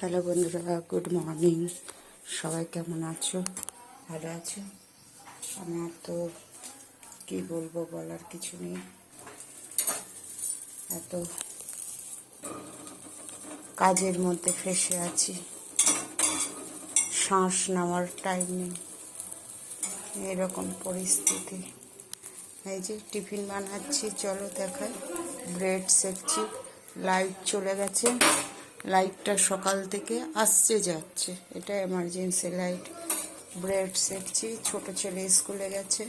Hello বন্ধুরা, good morning. সবাই কেমন আছো? ভালো আছো? আমার তো কি বলবো, বলার কিছু নেই। এত কাজের মধ্যে ফেঁসে আছি, শ্বাস নেওয়ার টাইম নেই, এরকম পরিস্থিতি। এই যে টিফিন বানাচ্ছি, চলো দেখাই। ব্রেড সেকছি, লাইট চলে গেছে। লাইটটা সকাল থেকে আসছে যাচ্ছে, এটা এমার্জেন্সি লাইট। ব্রেড সেকছি, ছোট ছেলে স্কুলে গেছে,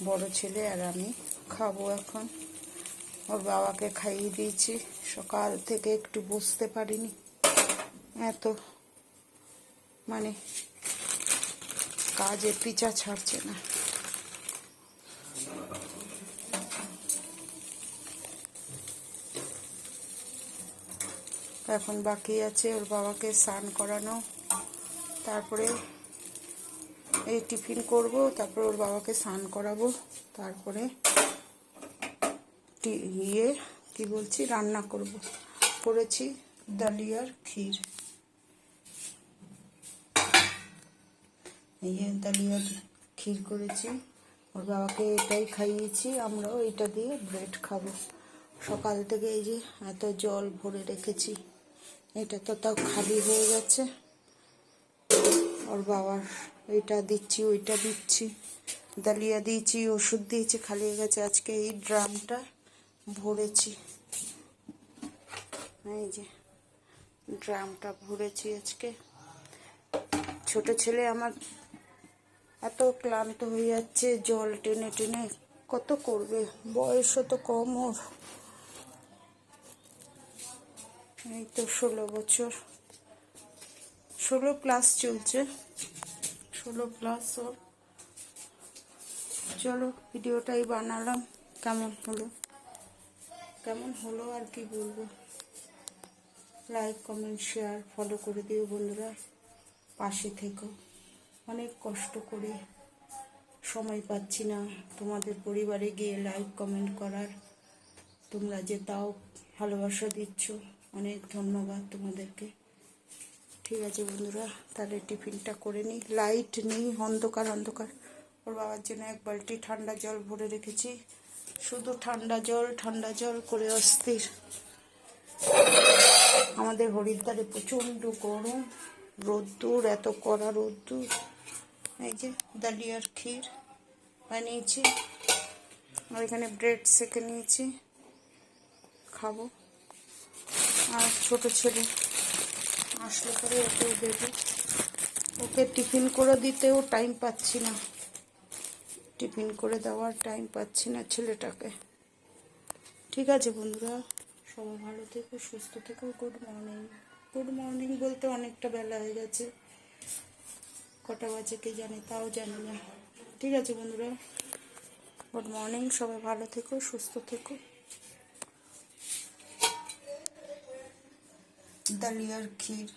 বড় ছেলে আর আমি খাবো এখন। ওর বাবাকে খাইয়ে দিয়েছি। সকাল থেকে একটু বুঝতে পারিনি, এত মানে কাজে পিছা ছাড়ছে না। এখন বাকি আছে ওর বাবাকে স্নান করানো, তারপরে এই টিফিন করব, তারপরে ওর বাবাকে স্নান করাবো, তারপরে কি বলছি রান্না করব। করেছি ডালিয়ার ক্ষীর। এই যে ডালিয়ার ক্ষীর করেছি, ওর বাবাকে এটাই খাইয়েছি, আমরাও এটা দিয়ে ব্রেড খাবো। সকাল থেকে এই যে এত জল ভরে রেখেছি, এটা তো তাও খালি হয়ে গেছে। ওর বাবার এইটা দিচ্ছি, ওইটা দিচ্ছি, ডালিয়া দিয়েছি, ওষুধ দিয়েছি, খালি হয়ে গেছে। আজকে এই ড্রামটা ভরেছি, এই যে ড্রামটা ভরেছি আজকে। ছোট ছেলে আমার এত ক্লান্ত হয়ে যাচ্ছে, জল টেনে টেনে কত করবে, বয়সও তো কম ওর, এই তো 16 বছর, 16+ চলছে, 16+ ওর। চলো ভিডিওটাই বানালাম, কেমন হলো আর কি বলবো। লাইক, কমেন্ট, শেয়ার, ফলো করে দিও বন্ধুরা, পাশে থেকো। অনেক কষ্ট করে সময় পাচ্ছি না তোমাদের পরিবারে গিয়ে লাইক কমেন্ট করার, তোমরা যে তাও ভালোবাসা দিচ্ছ, অনেক ধন্যবাদ তোমাদেরকে। ঠিক আছে বন্ধুরা, তাহলে টিফিনটা করে নিই। লাইট নেই, অন্ধকার অন্ধকার। ওর বাবার জন্য এক বালতি ঠান্ডা জল ভরে রেখেছি, শুধু ঠান্ডা জল করে অস্থির। আমাদের হরিদ্বারে প্রচণ্ড গরম, রোদ্দুর, এত কড়া রোদ্দুর। এই যে ডালিয়ার ক্ষীর বানিয়েছি, আর এখানে ব্রেড সেকে নিয়েছি, খাবো। আর ছোট ছেলে আসলে পরে ওকেও দেবো। ওকে টিফিন করে দিতেও টাইম পাচ্ছি না, টিফিন করে দেওয়ার টাইম পাচ্ছি না ছেলেটাকে। ঠিক আছে বন্ধুরা, সবাই ভালো থেকো, সুস্থ থেকো। Good morning. গুড মর্নিং বলতে অনেকটা বেলা হয়ে গেছে, কটা বাজে কে জানে, তাও জানি না। ঠিক আছে বন্ধুরা, গুড মর্নিং, সবাই ভালো থেকো, সুস্থ থেকো। ডালিয়ার ক্ষীর।